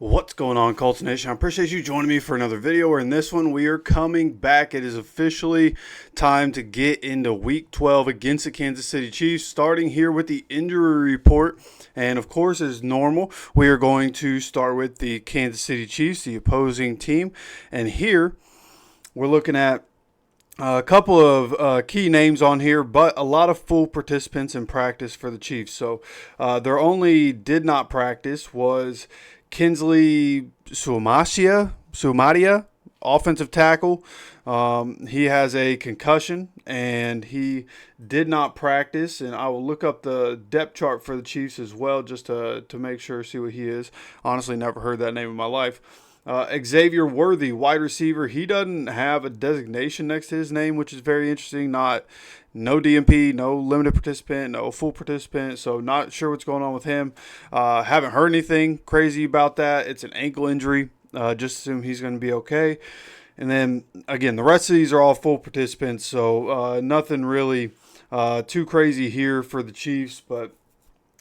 What's going on, Colts Nation? I appreciate you joining me for another video. Where in this one, we are coming back. It is officially time to get into Week 12 against the Kansas City Chiefs, starting here with the injury report. And of course, as normal, we are going to start with the Kansas City Chiefs, the opposing team. And here, we're looking at a couple of key names on here, but a lot of full participants in practice for the Chiefs. So their only did not practice was Kinsley Sumadia, offensive tackle. He has a concussion, and he did not practice. And I will look up the depth chart for the Chiefs as well, just to make sure, see what he is. Honestly, never heard that name in my life. Xavier Worthy, wide receiver. He doesn't have a designation next to his name, which is very interesting. No DMP, no limited participant, no full participant. So not sure what's going on with him. Haven't heard anything crazy about that. It's an ankle injury. Just assume he's going to be okay. And then again, the rest of these are all full participants. So nothing really too crazy here for the Chiefs, but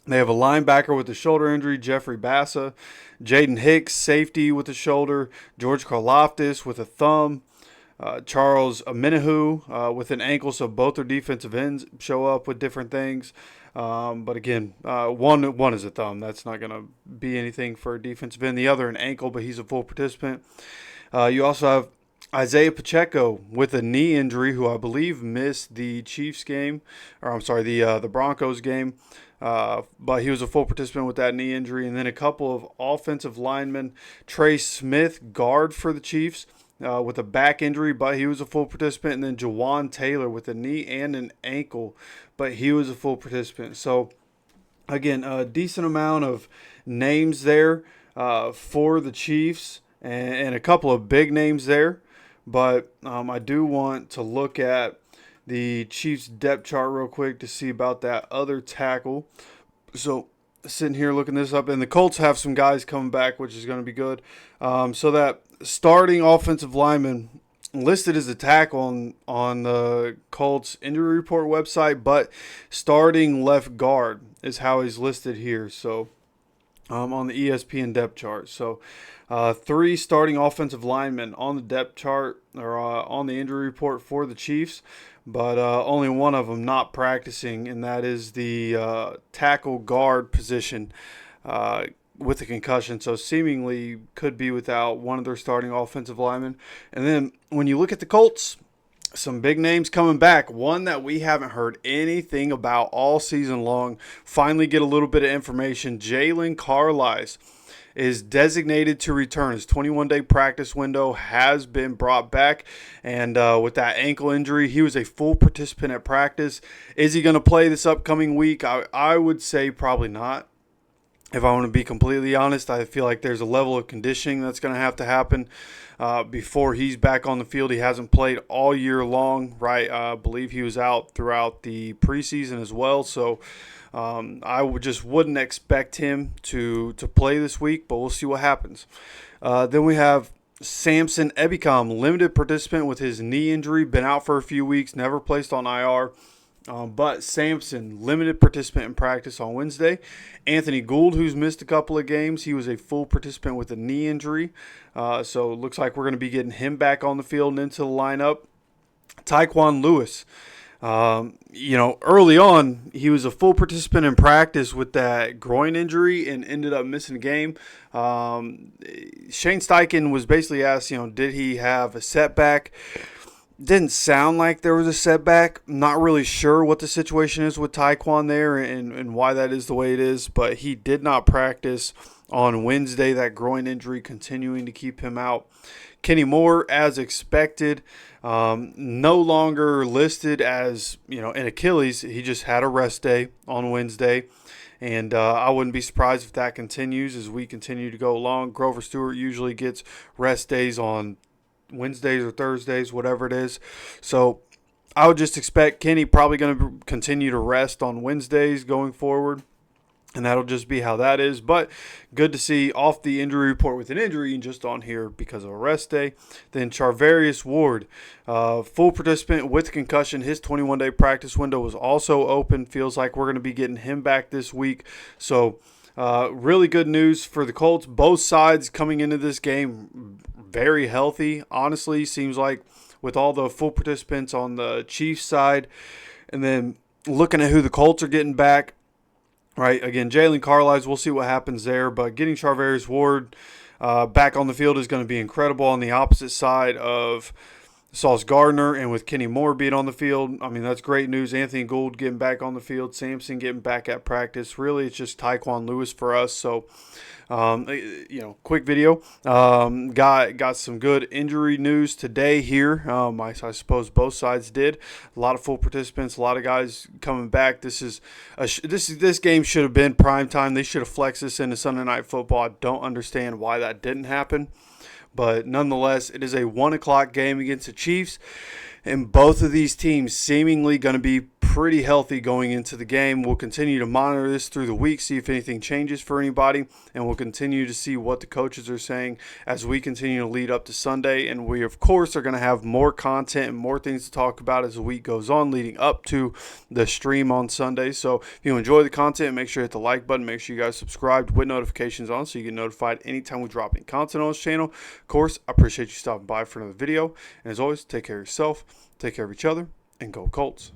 they have a linebacker with a shoulder injury, Jeffrey Bassa. Jaden Hicks, safety with a shoulder. George Karlaftis with a thumb. Charles Amenahu with an ankle, so both their defensive ends show up with different things. But again, one is a thumb. That's not going to be anything for a defensive end. The other an ankle, but he's a full participant. You also have Isaiah Pacheco with a knee injury, who I believe missed the Chiefs game, or I'm sorry, the Broncos game. But he was a full participant with that knee injury. And then a couple of offensive linemen. Trey Smith, guard for the Chiefs, with a back injury, but he was a full participant. And then Jawan Taylor with a knee and an ankle, but he was a full participant. So, again, a decent amount of names there for the Chiefs, and a couple of big names there. But I do want to look at the Chiefs depth chart real quick to see about that other tackle. So sitting here looking this up, and the Colts have some guys coming back, which is going to be good. So that starting offensive lineman listed as a tackle on the Colts injury report website, but starting left guard is how he's listed here. So on the ESPN depth chart. So 3 starting offensive linemen on the depth chart, or on the injury report for the Chiefs, but only one of them not practicing, and that is the tackle guard position with a concussion. So seemingly could be without one of their starting offensive linemen. And then when you look at the Colts, some big names coming back. One that we haven't heard anything about all season long. Finally get a little bit of information. Jalen Carlisle is designated to return. His 21-day practice window has been brought back. And with that ankle injury, he was a full participant at practice. Is he going to play this upcoming week? I would say probably not. If I want to be completely honest, I feel like there's a level of conditioning that's going to have to happen before he's back on the field. He hasn't played all year long, right? I believe he was out throughout the preseason as well. So I wouldn't expect him to play this week, but we'll see what happens. Then we have Samson Ebicom, limited participant with his knee injury, been out for a few weeks, never placed on IR. But Samson, limited participant in practice on Wednesday. Anthony Gould, who's missed a couple of games, he was a full participant with a knee injury. So it looks like we're going to be getting him back on the field and into the lineup. Tyquan Lewis, early on, he was a full participant in practice with that groin injury and ended up missing a game. Shane Steichen was basically asked, did he have a setback? Didn't sound like there was a setback. Not really sure what the situation is with Tyquan there and why that is the way it is, but he did not practice on Wednesday. That groin injury continuing to keep him out. Kenny Moore, as expected, no longer listed as, an Achilles. He just had a rest day on Wednesday. And I wouldn't be surprised if that continues as we continue to go along. Grover Stewart usually gets rest days on Wednesdays or Thursdays, whatever it is. So I would just expect Kenny probably going to continue to rest on Wednesdays going forward. And that'll just be how that is. But good to see off the injury report with an injury and just on here because of a rest day. Then Charvarius Ward, full participant with concussion. His 21-day practice window was also open. Feels like we're going to be getting him back this week. So Really good news for the Colts. Both sides coming into this game very healthy. Honestly, seems like with all the full participants on the Chiefs side, and then looking at who the Colts are getting back. Right, again, Jalen Carlisle, we'll see what happens there. But getting Charvarius Ward back on the field is going to be incredible on the opposite side of Sauce Gardner, and with Kenny Moore being on the field, I mean, that's great news. Anthony Gould getting back on the field, Sampson getting back at practice. Really, it's just Tyquan Lewis for us. So, quick video. Got some good injury news today here. I suppose both sides did. A lot of full participants, a lot of guys coming back. This game should have been prime time. They should have flexed this into Sunday Night Football. I don't understand why that didn't happen. But nonetheless, it is a 1 o'clock game against the Chiefs. And both of these teams seemingly going to be pretty healthy going into the game. We'll continue to monitor this through the week, see if anything changes for anybody. And we'll continue to see what the coaches are saying as we continue to lead up to Sunday. And we, of course, are going to have more content and more things to talk about as the week goes on leading up to the stream on Sunday. So if you enjoy the content, make sure you hit the like button. Make sure you guys subscribe with notifications on so you get notified anytime we drop any content on this channel. Of course, I appreciate you stopping by for another video. And as always, take care of yourself, take care of each other, and go Colts.